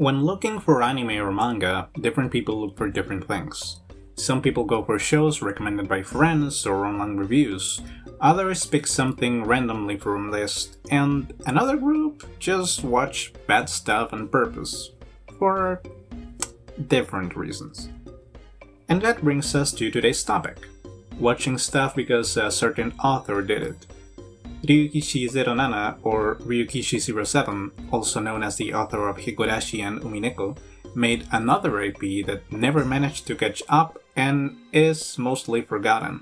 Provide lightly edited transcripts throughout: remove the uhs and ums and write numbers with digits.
When looking for anime or manga, different people look for different things. Some people go for shows recommended by friends or online reviews, others pick something randomly from a list, and another group just watch bad stuff on purpose, for different reasons. And that brings us to today's topic, watching stuff because a certain author did it. Ryukishi07, or Ryukishi07, also known as the author of Higurashi and Umineko, made another IP that never managed to catch up and is mostly forgotten.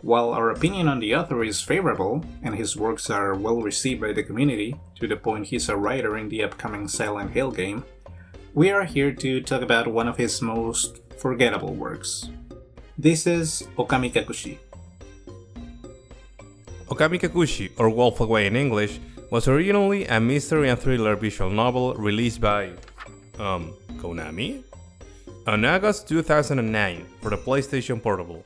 While our opinion on the author is favorable, and his works are well received by the community, to the point he's a writer in the upcoming Silent Hill game, we are here to talk about one of his most forgettable works. This is Ookami Kakushi. Ookami Kakushi, or Wolf Away in English, was originally a mystery and thriller visual novel released by Konami? On August 2009 for the PlayStation Portable.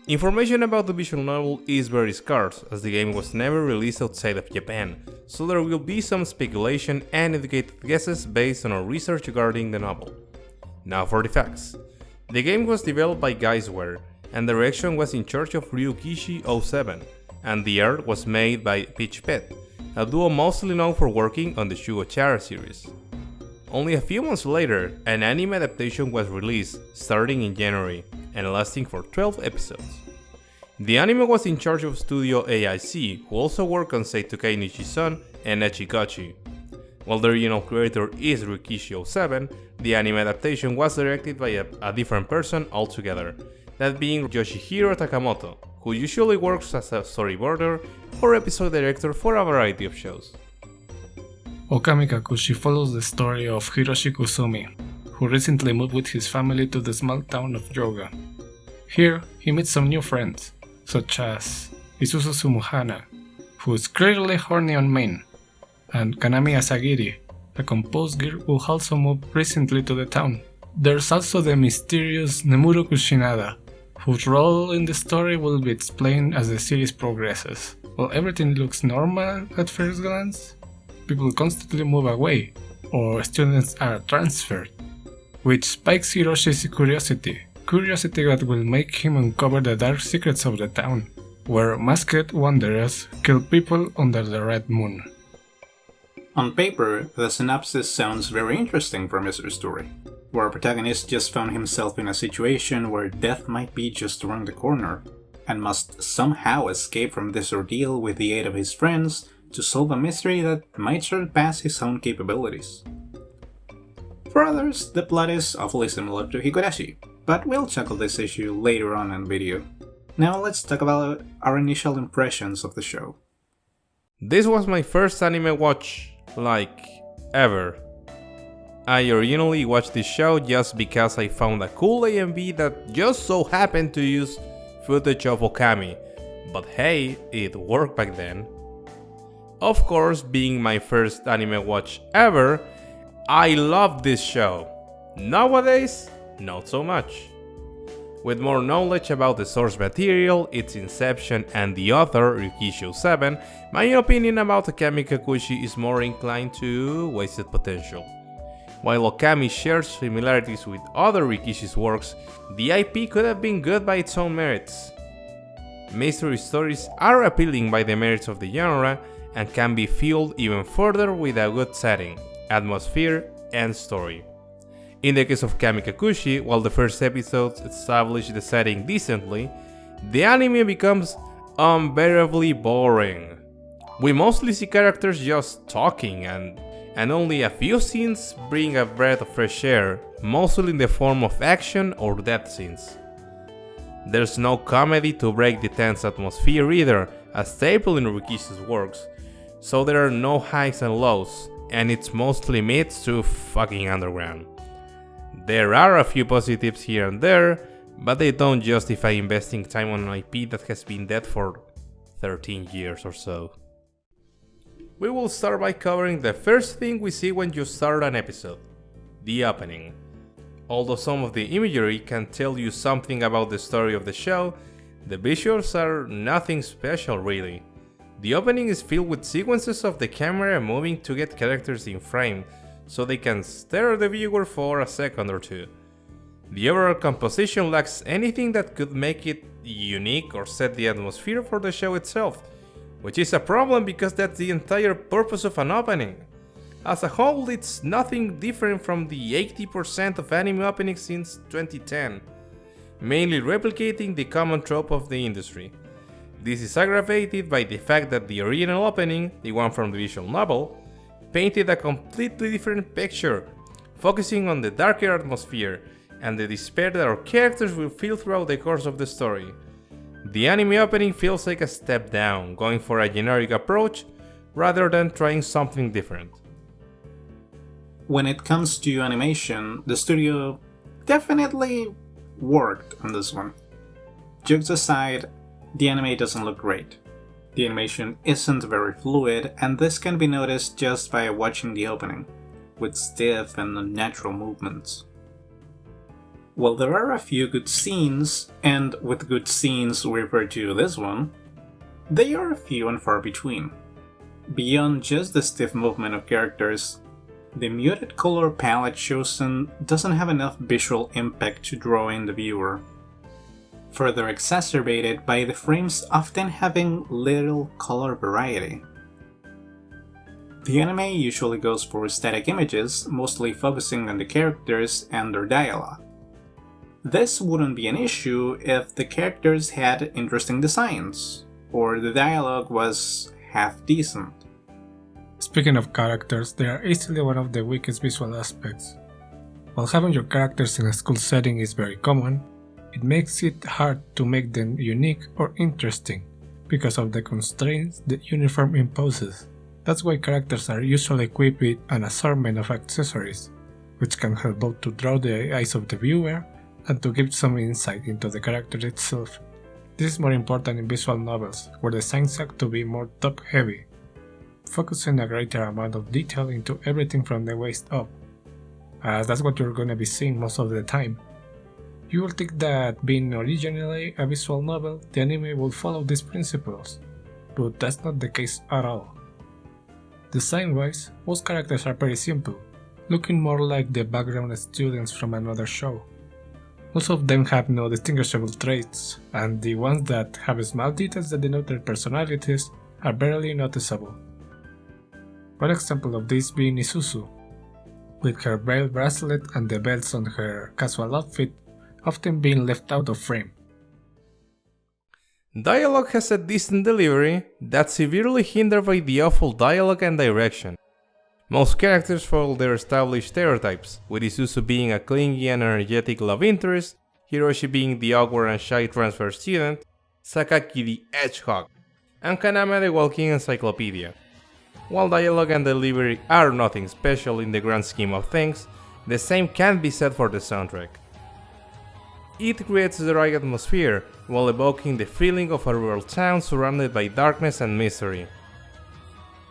Information about the visual novel is very scarce, as the game was never released outside of Japan, so there will be some speculation and educated guesses based on our research regarding the novel. Now for the facts. The game was developed by Guysware, and the direction was in charge of Ryukishi07, and the art was made by Peach Pet, a duo mostly known for working on the Shugo Chara series. Only a few months later, an anime adaptation was released, starting in January, and lasting for 12 episodes. The anime was in charge of Studio AIC, who also worked on Seitokai Nishi-san and Echikochi. While the original creator is Ryukishi07, the anime adaptation was directed by a different person altogether, that being Yoshihiro Takamoto, who usually works as a storyboarder or episode director for a variety of shows. Ookami Kakushi follows the story of Hiroshi Kusumi, who recently moved with his family to the small town of Yoga. Here, he meets some new friends, such as Isuzu Sumuhana, who is clearly horny on main, and Kanami Asagiri, a composed girl who also moved recently to the town. There's also the mysterious Nemuro Kushinada, whose role in the story will be explained as the series progresses. While everything looks normal at first glance, people constantly move away, or students are transferred, which spikes Hiroshi's curiosity that will make him uncover the dark secrets of the town, where masked wanderers kill people under the red moon. On paper, the synopsis sounds very interesting for a mystery story, where a protagonist just found himself in a situation where death might be just around the corner, and must somehow escape from this ordeal with the aid of his friends to solve a mystery that might surpass his own capabilities. For others, the plot is awfully similar to Higurashi, but we'll tackle this issue later on in the video. Now let's talk about our initial impressions of the show. This was my first anime watch, ever. I originally watched this show just because I found a cool AMV that just so happened to use footage of Ookami, but hey, it worked back then. Of course, being my first anime watch ever, I loved this show. Nowadays, not so much. With more knowledge about the source material, its inception, and the author, Ryukishi07, my opinion about Ookami Kakushi is more inclined to wasted potential. While Ookami shares similarities with other Rikishi's works, the IP could have been good by its own merits. Mystery stories are appealing by the merits of the genre and can be fueled even further with a good setting, atmosphere, and story. In the case of Ookami Kakushi, while the first episodes establish the setting decently, the anime becomes unbearably boring. We mostly see characters just talking and only a few scenes bring a breath of fresh air, mostly in the form of action or death scenes. There's no comedy to break the tense atmosphere either, a staple in Rikishi's works, so there are no highs and lows, and it's mostly mid to fucking underground. There are a few positives here and there, but they don't justify investing time on an IP that has been dead for 13 years or so. We will start by covering the first thing we see when you start an episode, the opening. Although some of the imagery can tell you something about the story of the show, the visuals are nothing special really. The opening is filled with sequences of the camera moving to get characters in frame, so they can stare at the viewer for a second or two. The overall composition lacks anything that could make it unique or set the atmosphere for the show itself, which is a problem because that's the entire purpose of an opening. As a whole, it's nothing different from the 80% of anime openings since 2010, mainly replicating the common trope of the industry. This is aggravated by the fact that the original opening, the one from the visual novel, painted a completely different picture, focusing on the darker atmosphere and the despair that our characters will feel throughout the course of the story. The anime opening feels like a step down, going for a generic approach rather than trying something different. When it comes to animation, the studio definitely worked on this one. Jokes aside, the anime doesn't look great. The animation isn't very fluid, and this can be noticed just by watching the opening, with stiff and unnatural movements. While there are a few good scenes, and with good scenes we refer to this one, they are few and far between. Beyond just the stiff movement of characters, the muted color palette chosen doesn't have enough visual impact to draw in the viewer, further exacerbated by the frames often having little color variety. The anime usually goes for static images, mostly focusing on the characters and their dialogue. This wouldn't be an issue if the characters had interesting designs, or the dialogue was half decent. Speaking of characters, they are easily one of the weakest visual aspects. While having your characters in a school setting is very common, it makes it hard to make them unique or interesting because of the constraints the uniform imposes. That's why characters are usually equipped with an assortment of accessories, which can help both to draw the eyes of the viewer and to give some insight into the character itself. This is more important in visual novels, where the designs have to be more top-heavy, focusing a greater amount of detail into everything from the waist up, as that's what you're gonna be seeing most of the time. You will think that being originally a visual novel, the anime will follow these principles, but that's not the case at all. Design-wise, most characters are pretty simple, looking more like the background students from another show. Most of them have no distinguishable traits, and the ones that have small details that denote their personalities are barely noticeable. One example of this being Isuzu, with her braille bracelet and the belts on her casual outfit often being left out of frame. Dialogue has a decent delivery that's severely hindered by the awful dialogue and direction. Most characters follow their established stereotypes, with Isuzu being a clingy and energetic love interest, Hiroshi being the awkward and shy transfer student, Sakaki the hedgehog, and Kaname the walking encyclopedia. While dialogue and delivery are nothing special in the grand scheme of things, the same can't be said for the soundtrack. It creates the right atmosphere, while evoking the feeling of a rural town surrounded by darkness and mystery.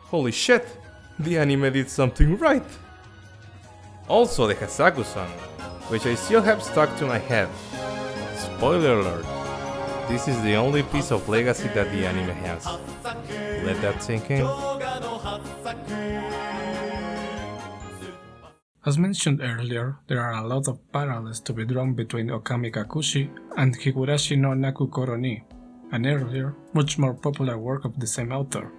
Holy shit! The anime did something right! Also the Hasaku-san, which I still have stuck to my head. Spoiler alert, this is the only piece of legacy that the anime has. Let that sink in. As mentioned earlier, there are a lot of parallels to be drawn between Ookami Kakushi and Higurashi no Naku Koro, an earlier, much more popular work of the same author.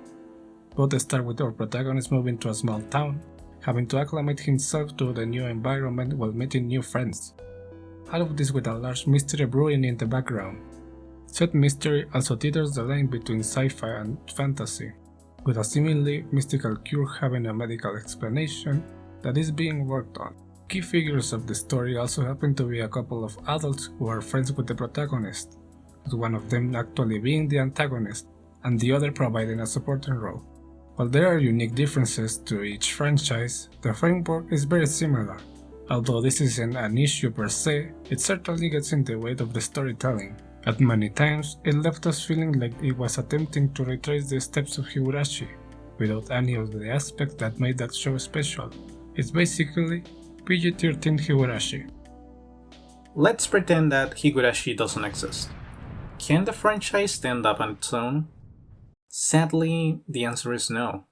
Both start with our protagonist moving to a small town, having to acclimate himself to the new environment while meeting new friends. All of this with a large mystery brewing in the background. Said mystery also teeters the line between sci-fi and fantasy, with a seemingly mystical cure having a medical explanation that is being worked on. Key figures of the story also happen to be a couple of adults who are friends with the protagonist, with one of them actually being the antagonist, and the other providing a supporting role. While there are unique differences to each franchise, the framework is very similar. Although this isn't an issue per se, it certainly gets in the way of the storytelling. At many times, it left us feeling like it was attempting to retrace the steps of Higurashi, without any of the aspects that made that show special. It's basically PG-13 Higurashi. Let's pretend that Higurashi doesn't exist. Can the franchise stand up on its own? Sadly, the answer is no.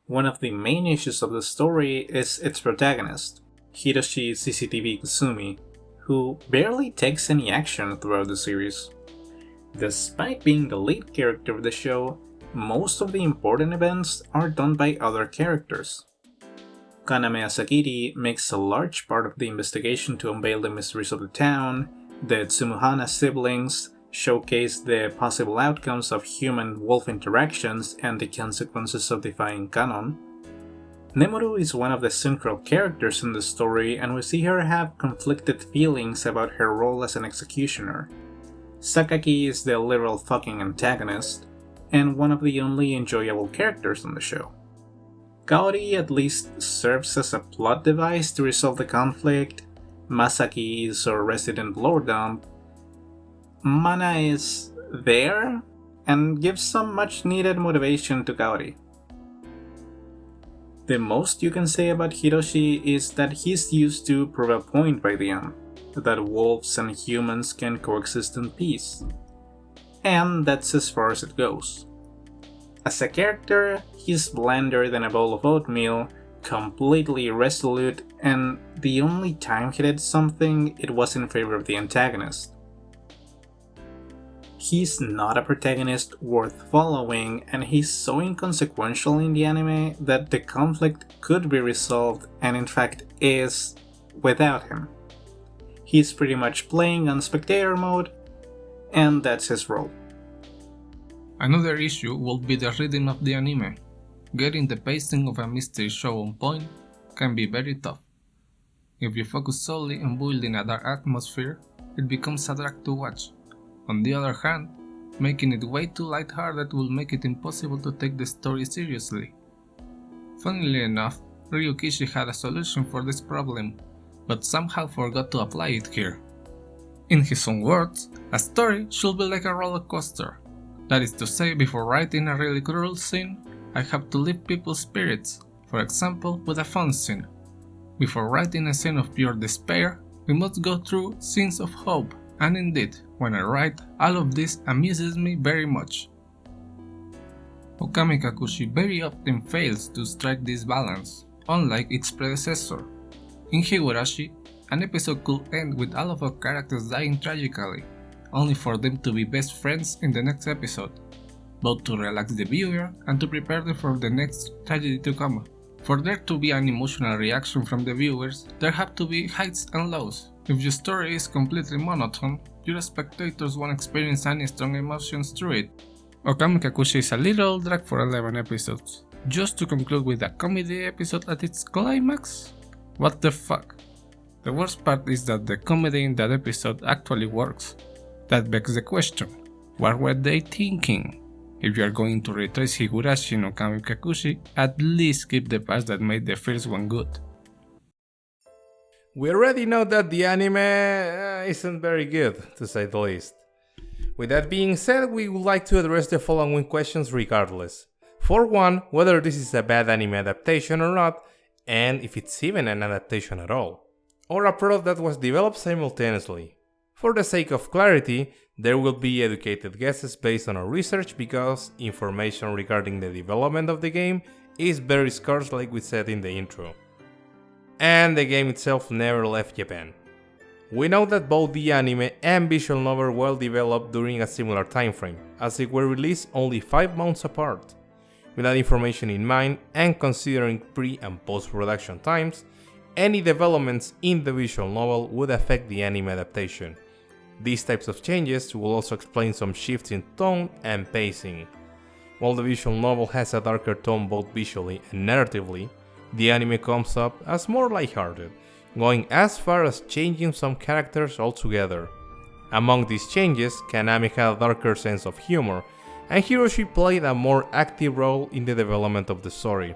One of the main issues of the story is its protagonist, Hiroshi CCTV Kusumi, who barely takes any action throughout the series. Despite being the lead character of the show, most of the important events are done by other characters. Kaname Asagiri makes a large part of the investigation to unveil the mysteries of the town, the Tsumuhana siblings showcase the possible outcomes of human-wolf interactions and the consequences of defying canon. Nemuru is one of the central characters in the story, and we see her have conflicted feelings about her role as an executioner. Sakaki is the literal fucking antagonist, and one of the only enjoyable characters on the show. Kaori at least serves as a plot device to resolve the conflict, Masaki is our resident lore dump, Mana is there, and gives some much needed motivation to Kaori. The most you can say about Hiroshi is that he's used to prove a point by the end, that wolves and humans can coexist in peace. And that's as far as it goes. As a character, he's blander than a bowl of oatmeal, completely irresolute, and the only time he did something, it was in favor of the antagonist. He's not a protagonist worth following, and he's so inconsequential in the anime that the conflict could be resolved, and in fact is, without him. He's pretty much playing on spectator mode, and that's his role. Another issue will be the rhythm of the anime. Getting the pacing of a mystery show on point can be very tough. If you focus solely on building a dark atmosphere, it becomes a drag to watch. On the other hand, making it way too lighthearted will make it impossible to take the story seriously. Funnily enough, Ryukishi had a solution for this problem, but somehow forgot to apply it here. In his own words, a story should be like a roller coaster. That is to say, before writing a really cruel scene, I have to lift people's spirits, for example with a fun scene. Before writing a scene of pure despair, we must go through scenes of hope, and indeed, when I write, all of this amuses me very much. Ookami Kakushi very often fails to strike this balance, unlike its predecessor. In Higurashi, an episode could end with all of our characters dying tragically, only for them to be best friends in the next episode, both to relax the viewer and to prepare them for the next tragedy to come. For there to be an emotional reaction from the viewers, there have to be heights and lows. If your story is completely monotone, your spectators won't experience any strong emotions through it. Ookami Kakushi is a little drag for 11 episodes, just to conclude with a comedy episode at its climax? What the fuck? The worst part is that the comedy in that episode actually works. That begs the question, what were they thinking? If you are going to retrace Higurashi and Ookami Kakushi, at least keep the parts that made the first one good. We already know that the anime isn't very good, to say the least. With that being said, we would like to address the following questions regardless. For one, whether this is a bad anime adaptation or not, and if it's even an adaptation at all, or a product that was developed simultaneously. For the sake of clarity, there will be educated guesses based on our research because information regarding the development of the game is very scarce, like we said in the intro. And the game itself never left Japan. We know that both the anime and visual novel were developed during a similar time frame, as they were released only 5 months apart. With that information in mind, and considering pre- and post-production times, any developments in the visual novel would affect the anime adaptation. These types of changes will also explain some shifts in tone and pacing. While the visual novel has a darker tone both visually and narratively, the anime comes up as more lighthearted, going as far as changing some characters altogether. Among these changes, Kaname had a darker sense of humor, and Hiroshi played a more active role in the development of the story.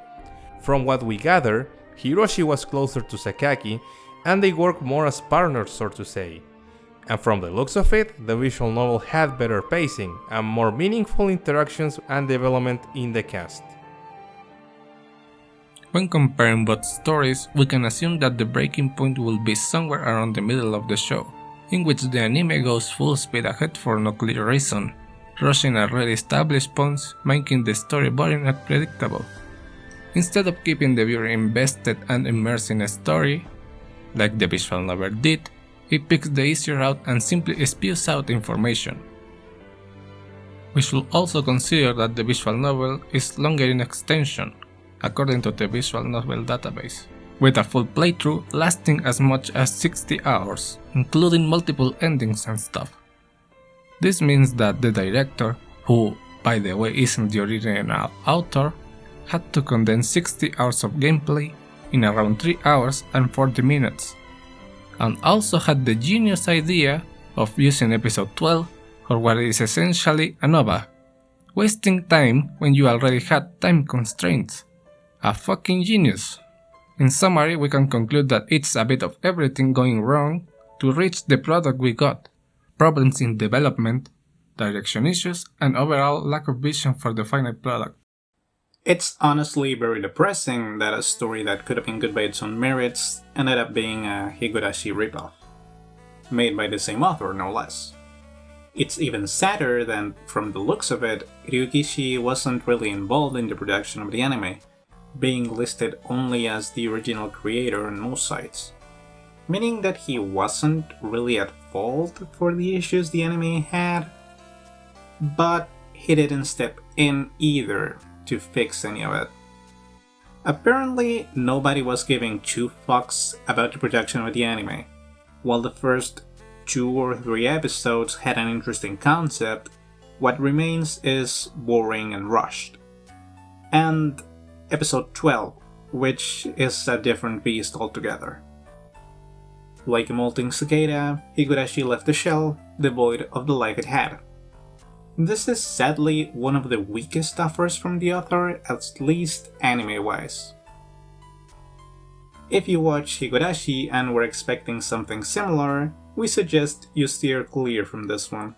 From what we gather, Hiroshi was closer to Sakaki, and they worked more as partners, so to say. And from the looks of it, the visual novel had better pacing and more meaningful interactions and development in the cast. When comparing both stories, we can assume that the breaking point will be somewhere around the middle of the show, in which the anime goes full speed ahead for no clear reason, rushing already established points, making the story boring and predictable. Instead of keeping the viewer invested and immersed in a story, like the visual novel did, it picks the easier route and simply spews out information. We should also consider that the visual novel is longer in extension, according to the visual novel database, with a full playthrough lasting as much as 60 hours, including multiple endings and stuff. This means that the director, who by the way isn't the original author, had to condense 60 hours of gameplay in around 3 hours and 40 minutes, and also had the genius idea of using episode 12 for what is essentially a nova, wasting time when you already had time constraints. A fucking genius. In summary, we can conclude that it's a bit of everything going wrong to reach the product we got. Problems in development, direction issues, and overall lack of vision for the final product. It's honestly very depressing that a story that could have been good by its own merits ended up being a Higurashi ripoff, made by the same author no less. It's even sadder that, from the looks of it, Ryukishi wasn't really involved in the production of the anime, being listed only as the original creator on most sites, meaning that he wasn't really at fault for the issues the anime had, but he didn't step in either to fix any of it. Apparently, nobody was giving two fucks about the production of the anime. While the first 2 or 3 episodes had an interesting concept, what remains is boring and rushed. And episode 12, which is a different beast altogether. Like a molting cicada, Higurashi left the shell devoid of the life it had. This is sadly one of the weakest offers from the author, at least anime-wise. If you watch Higurashi and were expecting something similar, we suggest you steer clear from this one.